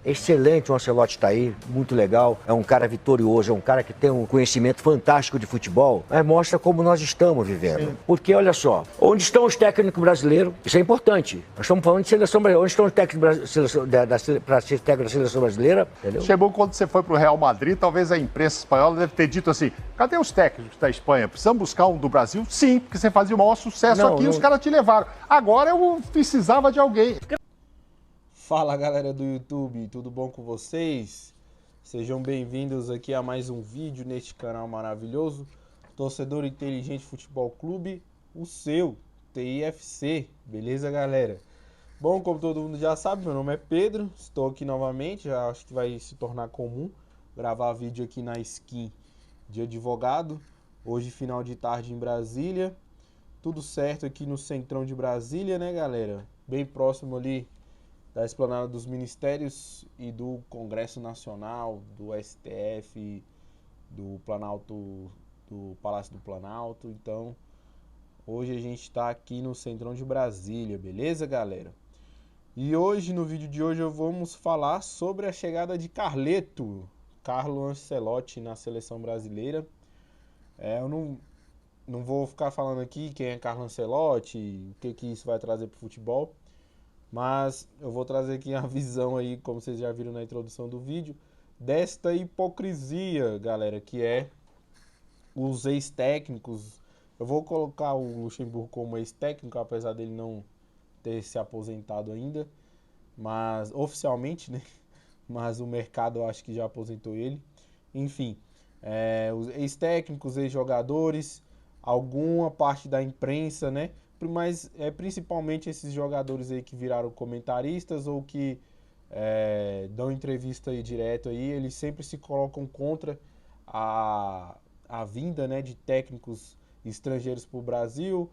Excelente, o Ancelotti está aí, muito legal, é um cara vitorioso, é um cara que tem um conhecimento fantástico de futebol, mas mostra como nós estamos vivendo. Sim. Porque, olha só, onde estão os técnicos brasileiros? Isso é importante. Nós estamos falando de seleção brasileira. Onde estão os técnicos para ser técnico da seleção brasileira? Entendeu? Chegou quando você foi para o Real Madrid, talvez a imprensa espanhola deve ter dito assim, cadê os técnicos da Espanha? Precisamos buscar um do Brasil? Sim, porque você fazia o maior sucesso aqui e os caras te levaram. Agora eu precisava de alguém. Fala galera do YouTube, tudo bom com vocês? Sejam bem-vindos aqui a mais um vídeo neste canal maravilhoso, Torcedor Inteligente Futebol Clube, o seu, TIFC, beleza galera? Bom, como todo mundo já sabe, meu nome é Pedro, estou aqui novamente, já acho que vai se tornar comum gravar vídeo aqui na skin de advogado, hoje final de tarde em Brasília, tudo certo aqui no centrão de Brasília, né galera? Bem próximo ali da Esplanada dos Ministérios e do Congresso Nacional, do STF, do Planalto, do Palácio do Planalto. Então, hoje a gente está aqui no centrão de Brasília, beleza, galera? E hoje, no vídeo de hoje, vamos falar sobre a chegada de Carlo Ancelotti na seleção brasileira. Eu não vou ficar falando aqui quem é Carlo Ancelotti, o que isso vai trazer para o futebol. Mas eu vou trazer aqui a visão aí, como vocês já viram na introdução do vídeo, desta hipocrisia, galera, que é os ex-técnicos. Eu vou colocar o Luxemburgo como ex-técnico, apesar dele não ter se aposentado ainda, mas oficialmente, né? Mas o mercado eu acho que já aposentou ele. Enfim, os ex-técnicos, ex-jogadores, alguma parte da imprensa, né? Mas principalmente esses jogadores aí que viraram comentaristas ou que dão entrevista aí direto aí, eles sempre se colocam contra a vinda, né, de técnicos estrangeiros para o Brasil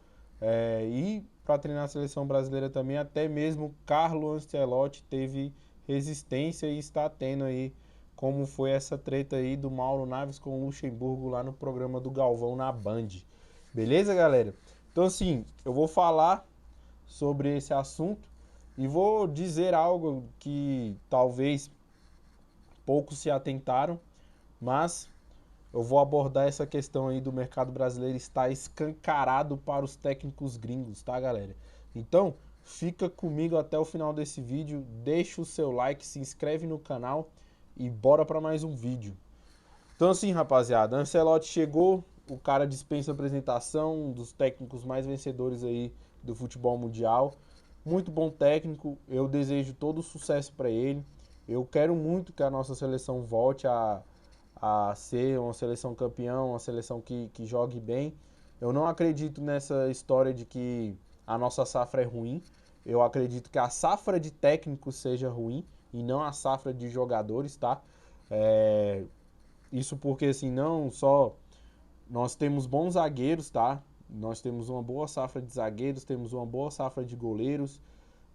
e para treinar a seleção brasileira também, até mesmo Carlo Ancelotti teve resistência e está tendo aí, como foi essa treta aí do Mauro Naves com o Luxemburgo lá no programa do Galvão na Band. Beleza, galera? Então, assim, eu vou falar sobre esse assunto e vou dizer algo que talvez poucos se atentaram, mas eu vou abordar essa questão aí do mercado brasileiro estar escancarado para os técnicos gringos, tá, galera? Então, fica comigo até o final desse vídeo, deixa o seu like, se inscreve no canal e bora para mais um vídeo. Então, assim, rapaziada, Ancelotti chegou, o cara dispensa apresentação, um dos técnicos mais vencedores aí do futebol mundial. Muito bom técnico, eu desejo todo o sucesso para ele. Eu quero muito que a nossa seleção volte a ser uma seleção campeão, uma seleção que jogue bem. Eu não acredito nessa história de que a nossa safra é ruim. Eu acredito que a safra de técnicos seja ruim e não a safra de jogadores, tá? Isso porque, assim, não só nós temos bons zagueiros, tá? Nós temos uma boa safra de zagueiros, temos uma boa safra de goleiros,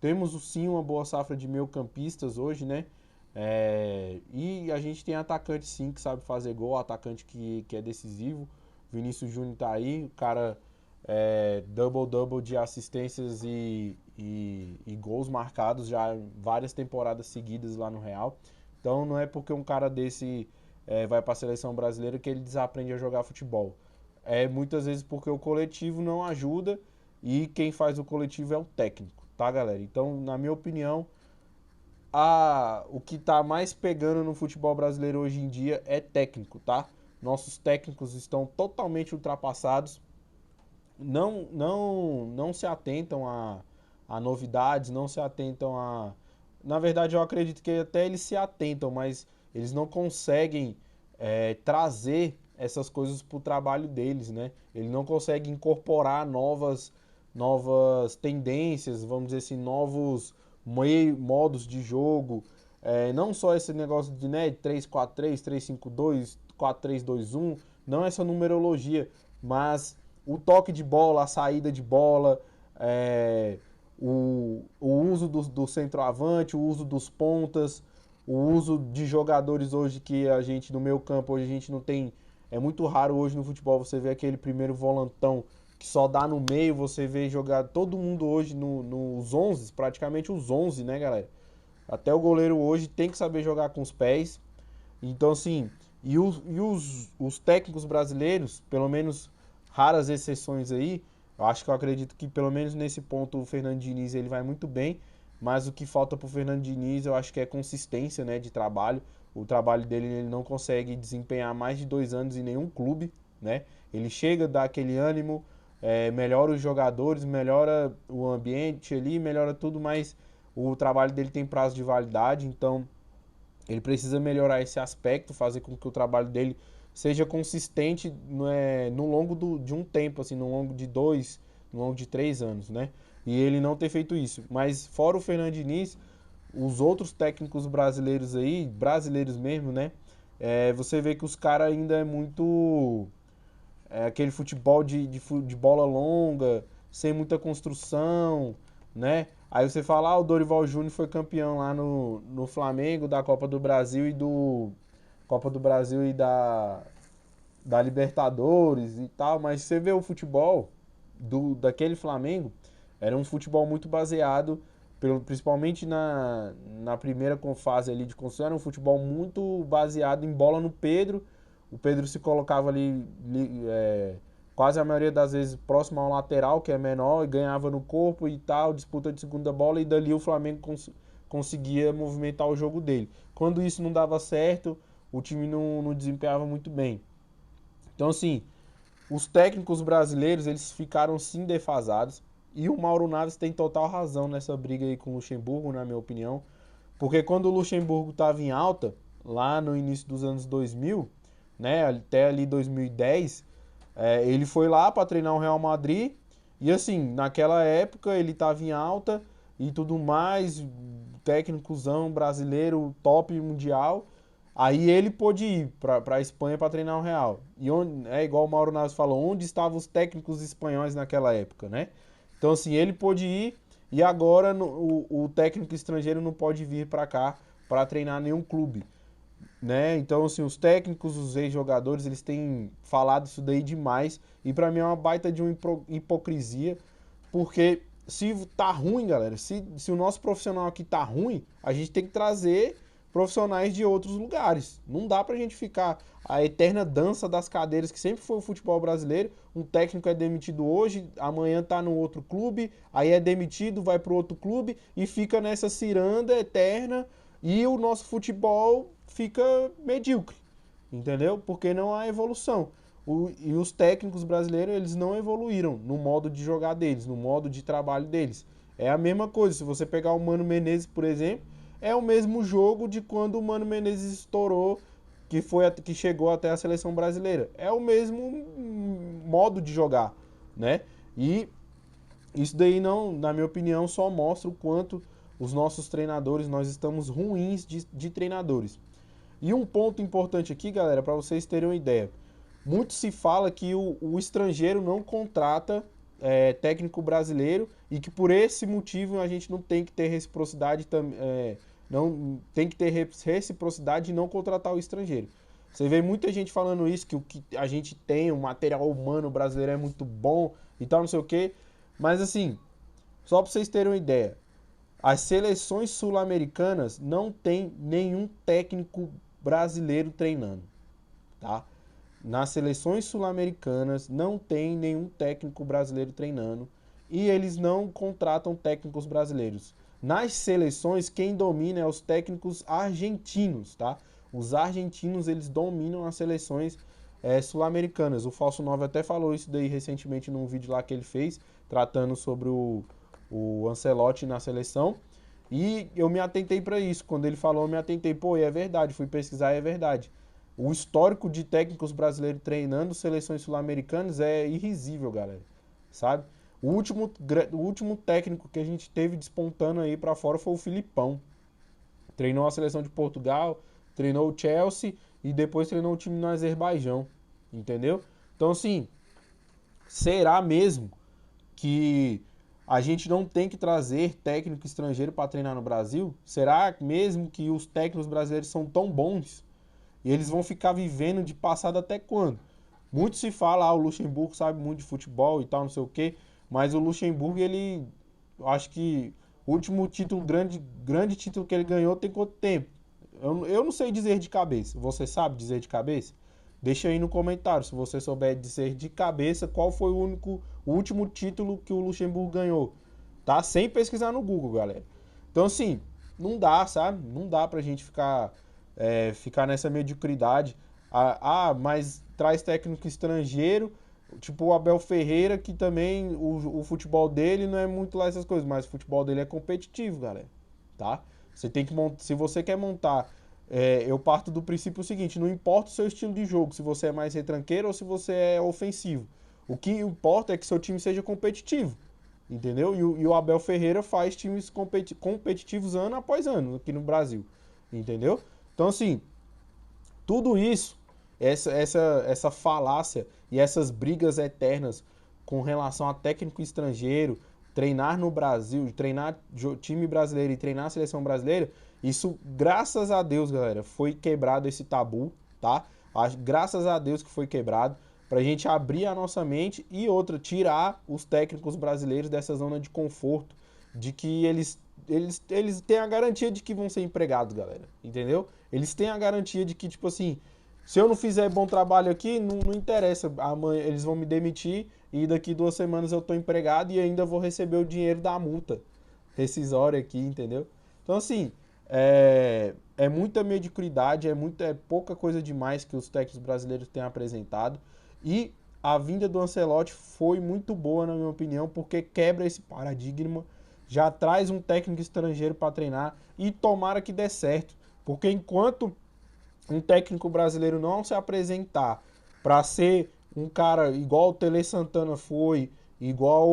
temos sim uma boa safra de meio-campistas hoje, né? E a gente tem atacante sim que sabe fazer gol, atacante que é decisivo. Vinícius Júnior tá aí, o cara double-double de assistências e gols marcados já várias temporadas seguidas lá no Real. Então não é porque um cara desse vai para a seleção brasileira que ele desaprende a jogar futebol. Muitas vezes porque o coletivo não ajuda e quem faz o coletivo é o técnico, tá, galera? Então, na minha opinião, o que tá mais pegando no futebol brasileiro hoje em dia é técnico, tá? Nossos técnicos estão totalmente ultrapassados, não se atentam a novidades, não se atentam a... Na verdade, eu acredito que até eles se atentam, mas eles não conseguem trazer essas coisas para o trabalho deles, né? Ele não consegue incorporar novas tendências, vamos dizer assim, novos modos de jogo. Não só esse negócio de 3-4-3, 3-5-2, 4-3-2-1, não essa numerologia, mas o toque de bola, a saída de bola, o uso do centroavante, o uso dos pontas, o uso de jogadores hoje que a gente, no meio campo, hoje a gente não tem... É muito raro hoje no futebol você ver aquele primeiro volantão que só dá no meio, você vê jogar todo mundo hoje nos 11, praticamente os 11, né, galera? Até o goleiro hoje tem que saber jogar com os pés. Então, assim, os técnicos brasileiros, pelo menos raras exceções aí, eu acredito que pelo menos nesse ponto o Fernando Diniz ele vai muito bem, mas o que falta pro Fernando Diniz eu acho que é consistência, né, de trabalho. O trabalho dele ele não consegue desempenhar mais de 2 anos em nenhum clube, né? Ele chega, dá aquele ânimo, melhora os jogadores, melhora o ambiente ali, melhora tudo, mas o trabalho dele tem prazo de validade, então ele precisa melhorar esse aspecto, fazer com que o trabalho dele seja consistente no longo de um tempo, assim, no longo de 2, no longo de 3 anos, né? E ele não ter feito isso. Mas fora o Fernando Diniz, os outros técnicos brasileiros aí, brasileiros mesmo, né? Você vê que os caras ainda é muito... aquele futebol de bola longa, sem muita construção, né? Aí você fala, o Dorival Júnior foi campeão lá no Flamengo da Copa do Brasil e da Libertadores e tal, mas você vê o futebol daquele Flamengo, era um futebol muito baseado, principalmente na primeira fase ali de construção, era um futebol muito baseado em bola no Pedro. O Pedro se colocava ali quase a maioria das vezes próximo ao lateral, que é menor, e ganhava no corpo e tal, disputa de segunda bola, e dali o Flamengo conseguia movimentar o jogo dele. Quando isso não dava certo, o time não desempenhava muito bem. Então, assim, os técnicos brasileiros, eles ficaram sim defasados, e o Mauro Naves tem total razão nessa briga aí com o Luxemburgo, na minha opinião, porque quando o Luxemburgo estava em alta, lá no início dos anos 2000, né, até ali 2010, ele foi lá para treinar o Real Madrid, e assim, naquela época ele estava em alta e tudo mais, técnicozão brasileiro, top mundial. Aí ele pôde ir para a Espanha para treinar o Real. E igual o Mauro Naves falou, onde estavam os técnicos espanhóis naquela época, né? Então assim, ele pôde ir e agora o técnico estrangeiro não pode vir para cá para treinar nenhum clube, né? Então assim, os técnicos, os ex-jogadores, eles têm falado isso daí demais e para mim é uma baita de uma hipocrisia, porque se tá ruim, galera, se o nosso profissional aqui tá ruim, a gente tem que trazer profissionais de outros lugares. Não dá pra gente ficar a eterna dança das cadeiras que sempre foi o futebol brasileiro. Um técnico é demitido hoje, amanhã tá no outro clube, aí é demitido, vai pro outro clube e fica nessa ciranda eterna e o nosso futebol fica medíocre, entendeu? Porque não há evolução. E os técnicos brasileiros, eles não evoluíram no modo de jogar deles, no modo de trabalho deles. É a mesma coisa, se você pegar o Mano Menezes, por exemplo, é o mesmo jogo de quando o Mano Menezes estourou, que chegou até a seleção brasileira. É o mesmo modo de jogar, né? E isso daí não, na minha opinião, só mostra o quanto os nossos treinadores, nós estamos ruins de treinadores. E um ponto importante aqui, galera, para vocês terem uma ideia. Muito se fala que o estrangeiro não contrata técnico brasileiro e que por esse motivo a gente não tem que ter reciprocidade não tem que ter reciprocidade e não contratar o estrangeiro. Você vê muita gente falando isso, que o que a gente tem, o material humano brasileiro é muito bom e tal, não sei o quê. Mas assim, só para vocês terem uma ideia, as seleções sul-americanas não tem nenhum técnico brasileiro treinando, tá? Nas seleções sul-americanas não tem nenhum técnico brasileiro treinando e eles não contratam técnicos brasileiros. Nas seleções, quem domina é os técnicos argentinos, tá? Os argentinos, eles dominam as seleções sul-americanas. O Falso 9 até falou isso daí recentemente num vídeo lá que ele fez, tratando sobre o Ancelotti na seleção. E eu me atentei para isso. Quando ele falou, eu me atentei. Pô, é verdade, fui pesquisar, é verdade. O histórico de técnicos brasileiros treinando seleções sul-americanas é irrisível, galera. Sabe? O último técnico que a gente teve despontando aí para fora foi o Filipão. Treinou a seleção de Portugal, treinou o Chelsea e depois treinou o time no Azerbaijão. Entendeu? Então, assim, será mesmo que a gente não tem que trazer técnico estrangeiro para treinar no Brasil? Será mesmo que os técnicos brasileiros são tão bons e eles vão ficar vivendo de passado até quando? Muito se fala, o Luxemburgo sabe muito de futebol e tal, não sei o quê, mas o Luxemburgo, eu acho que O último título, grande título que ele ganhou tem quanto tempo? Eu não sei dizer de cabeça. Você sabe dizer de cabeça? Deixa aí no comentário, se você souber dizer de cabeça qual foi o último título que o Luxemburgo ganhou. Tá? Sem pesquisar no Google, galera. Então, assim, não dá, sabe? Não dá pra gente ficar nessa mediocridade. Mas traz técnico estrangeiro, tipo o Abel Ferreira, que também o futebol dele não é muito lá essas coisas, mas o futebol dele é competitivo, galera. Tá? Você tem que se você quer montar, eu parto do princípio seguinte: não importa o seu estilo de jogo, se você é mais retranqueiro ou se você é ofensivo. O que importa é que seu time seja competitivo, entendeu? E o Abel Ferreira faz times competitivos ano após ano aqui no Brasil, entendeu? Então, assim, tudo isso, essa falácia e essas brigas eternas com relação a técnico estrangeiro, treinar no Brasil, treinar time brasileiro e treinar a seleção brasileira, isso, graças a Deus, galera, foi quebrado esse tabu, tá? Graças a Deus que foi quebrado, pra gente abrir a nossa mente e outra, tirar os técnicos brasileiros dessa zona de conforto, de que eles têm a garantia de que vão ser empregados, galera, entendeu? Eles têm a garantia de que, tipo assim, se eu não fizer bom trabalho aqui, não interessa, amanhã eles vão me demitir e daqui 2 semanas eu tô empregado e ainda vou receber o dinheiro da multa rescisória aqui, entendeu? Então, assim, é muita mediocridade, é pouca coisa demais que os técnicos brasileiros têm apresentado, e a vinda do Ancelotti foi muito boa, na minha opinião, porque quebra esse paradigma, já traz um técnico estrangeiro para treinar e tomara que dê certo, porque enquanto um técnico brasileiro não se apresentar para ser um cara igual o Tele Santana foi, igual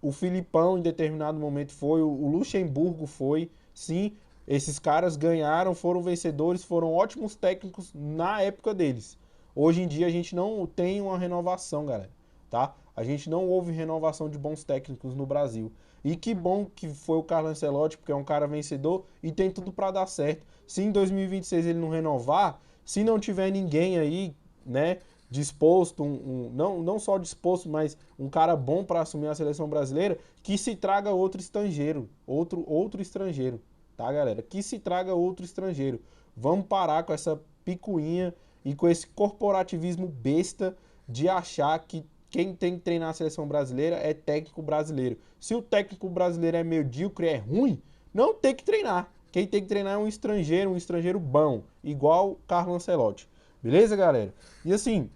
o Filipão em determinado momento foi, o Luxemburgo foi, sim, esses caras ganharam, foram vencedores, foram ótimos técnicos na época deles. Hoje em dia a gente não tem uma renovação, galera, tá? A gente não houve renovação de bons técnicos no Brasil. E que bom que foi o Carlo Ancelotti, porque é um cara vencedor e tem tudo para dar certo. Se em 2026 ele não renovar, se não tiver ninguém aí, né, disposto, não só disposto, mas um cara bom para assumir a seleção brasileira, que se traga outro estrangeiro, outro estrangeiro, tá, galera? Que se traga outro estrangeiro. Vamos parar com essa picuinha e com esse corporativismo besta de achar que quem tem que treinar a seleção brasileira é técnico brasileiro. Se o técnico brasileiro é medíocre, é ruim, não tem que treinar. Quem tem que treinar é um estrangeiro bom, igual o Carlo Ancelotti. Beleza, galera? E assim,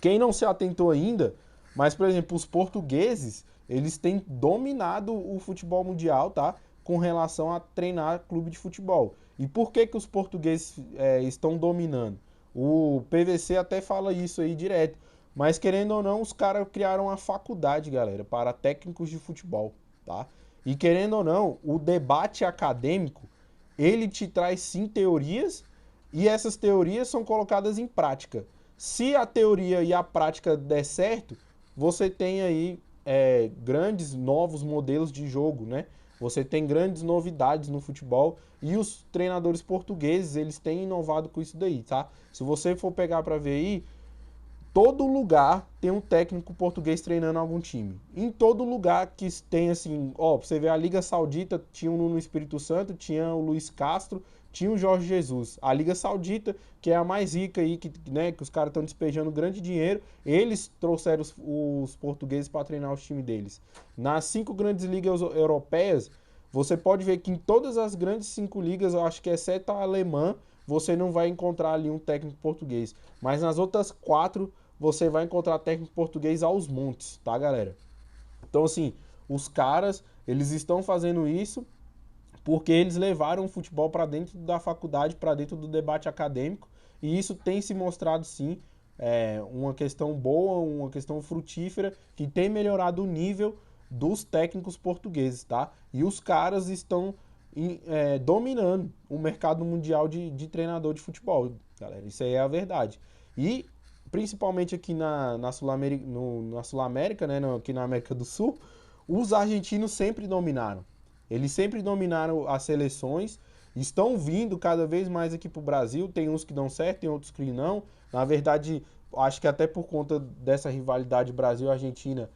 quem não se atentou ainda, mas, por exemplo, os portugueses, eles têm dominado o futebol mundial, tá? Com relação a treinar clube de futebol. E por que os portugueses estão dominando? O PVC até fala isso aí direto. Mas, querendo ou não, os caras criaram uma faculdade, galera, para técnicos de futebol, tá? E, querendo ou não, o debate acadêmico, ele te traz, sim, teorias, e essas teorias são colocadas em prática. Se a teoria e a prática der certo, você tem aí grandes novos modelos de jogo, né? Você tem grandes novidades no futebol e os treinadores portugueses, eles têm inovado com isso daí, tá? Se você for pegar para ver aí, todo lugar tem um técnico português treinando algum time. Em todo lugar que tem assim, ó, pra você ver a Liga Saudita, tinha o Nuno Espírito Santo, tinha o Luiz Castro, tinha o Jorge Jesus. A Liga Saudita, que é a mais rica aí, que os caras estão despejando grande dinheiro, eles trouxeram os portugueses para treinar os times deles. Nas 5 grandes ligas europeias, você pode ver que em todas as grandes 5 ligas, eu acho que exceto a alemã, você não vai encontrar ali um técnico português. Mas nas outras 4, você vai encontrar técnico português aos montes, tá, galera? Então, assim, os caras, eles estão fazendo isso porque eles levaram o futebol para dentro da faculdade, para dentro do debate acadêmico, e isso tem se mostrado, sim, uma questão boa, uma questão frutífera, que tem melhorado o nível dos técnicos portugueses, tá? E os caras estão dominando o mercado mundial de treinador de futebol, galera. Isso aí é a verdade. E principalmente aqui na Sul-América, né, aqui na América do Sul, os argentinos sempre dominaram. Eles sempre dominaram as seleções, estão vindo cada vez mais aqui para o Brasil. Tem uns que dão certo, tem outros que não. Na verdade, acho que até por conta dessa rivalidade Brasil-Argentina,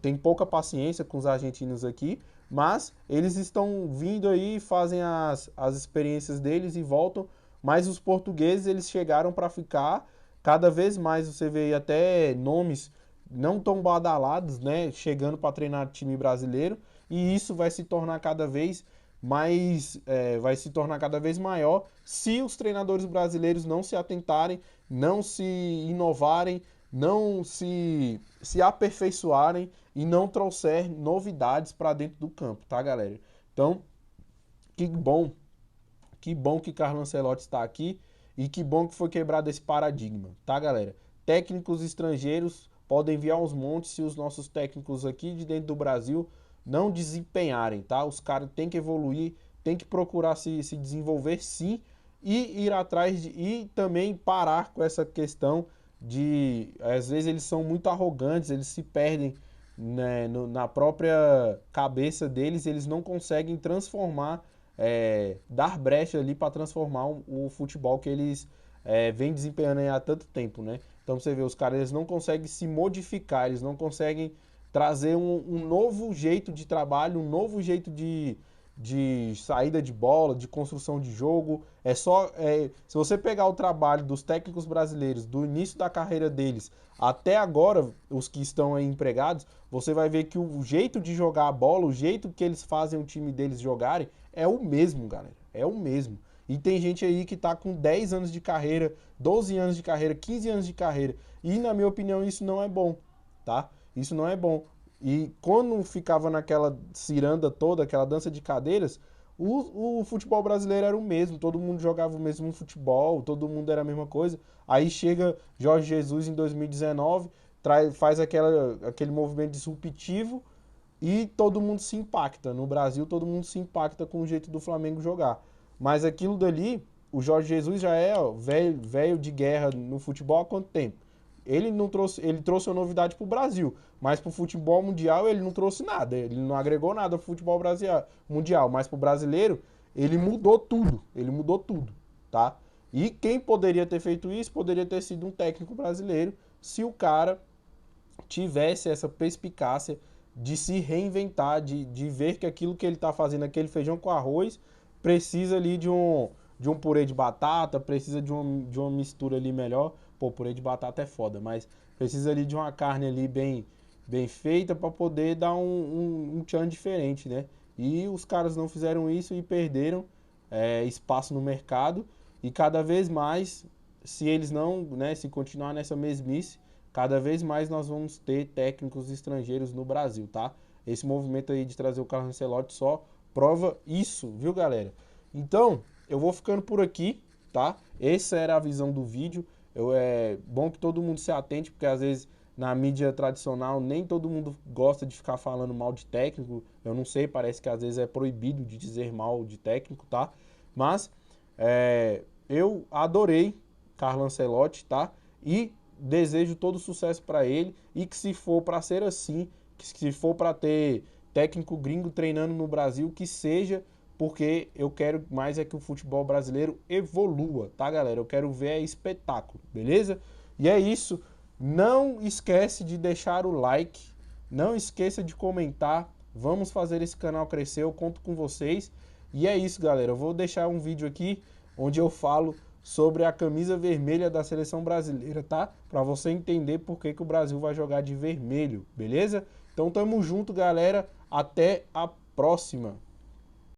tem pouca paciência com os argentinos aqui, mas eles estão vindo aí, fazem as experiências deles e voltam, mas os portugueses eles chegaram para ficar. Cada vez mais você vê aí até nomes não tão badalados, né, chegando para treinar time brasileiro, e isso vai se tornar cada vez mais, vai se tornar cada vez maior se os treinadores brasileiros não se atentarem, não se inovarem, não se aperfeiçoarem e não trouxer novidades para dentro do campo, tá, galera? Então, que bom que Carlo Ancelotti está aqui e que bom que foi quebrado esse paradigma, tá, galera? Técnicos estrangeiros podem vir aos montes se os nossos técnicos aqui de dentro do Brasil não desempenharem, tá? Os caras têm que evoluir, têm que procurar se desenvolver sim e ir atrás e também parar com essa questão de, às vezes eles são muito arrogantes, eles se perdem, né, na própria cabeça deles, eles não conseguem transformar, dar brecha ali para transformar o futebol que eles vêm desempenhando há tanto tempo, né? Então você vê, os caras eles não conseguem se modificar, eles não conseguem trazer um novo jeito de trabalho, um novo jeito de saída de bola, de construção de jogo. Se você pegar o trabalho dos técnicos brasileiros, do início da carreira deles até agora, os que estão aí empregados, você vai ver que o jeito de jogar a bola, o jeito que eles fazem o time deles jogarem, é o mesmo, galera. É o mesmo. E tem gente aí que tá com 10 anos de carreira, 12 anos de carreira, 15 anos de carreira. E, na minha opinião, isso não é bom, tá? Isso não é bom. E quando ficava naquela ciranda toda, aquela dança de cadeiras, o futebol brasileiro era o mesmo. Todo mundo jogava o mesmo futebol, todo mundo era a mesma coisa. Aí chega Jorge Jesus em 2019, faz aquele movimento disruptivo e todo mundo se impacta. No Brasil, todo mundo se impacta com o jeito do Flamengo jogar. Mas aquilo dali, o Jorge Jesus já é velho de guerra no futebol há quanto tempo? Ele trouxe uma novidade para o Brasil, mas para o futebol mundial ele não trouxe nada, ele não agregou nada para o futebol mundial, mas para o brasileiro ele mudou tudo, tá? E quem poderia ter feito isso poderia ter sido um técnico brasileiro, se o cara tivesse essa perspicácia de se reinventar, de ver que aquilo que ele está fazendo, aquele feijão com arroz, precisa ali de um purê de batata, precisa de uma mistura ali melhor. Pô, purê de batata é foda, mas precisa ali de uma carne ali bem feita para poder dar um tchan diferente, né? E os caras não fizeram isso e perderam espaço no mercado. E cada vez mais, se eles não, né, se continuar nessa mesmice, cada vez mais nós vamos ter técnicos estrangeiros no Brasil, tá? Esse movimento aí de trazer o Carlo Ancelotti só prova isso, viu, galera? Então, eu vou ficando por aqui, tá? Essa era a visão do vídeo. É bom que todo mundo se atente, porque às vezes na mídia tradicional nem todo mundo gosta de ficar falando mal de técnico. Eu não sei, parece que às vezes é proibido de dizer mal de técnico, tá? Mas eu adorei Carlo Ancelotti, tá? E desejo todo sucesso para ele, e que se for para ser assim, que se for para ter técnico gringo treinando no Brasil, que seja, porque eu quero mais é que o futebol brasileiro evolua, tá, galera? Eu quero ver espetáculo, beleza? E é isso. Não esquece de deixar o like, não esqueça de comentar. Vamos fazer esse canal crescer, eu conto com vocês. E é isso, galera. Eu vou deixar um vídeo aqui onde eu falo sobre a camisa vermelha da seleção brasileira, tá? Para você entender por que o Brasil vai jogar de vermelho, beleza? Então tamo junto, galera. Até a próxima.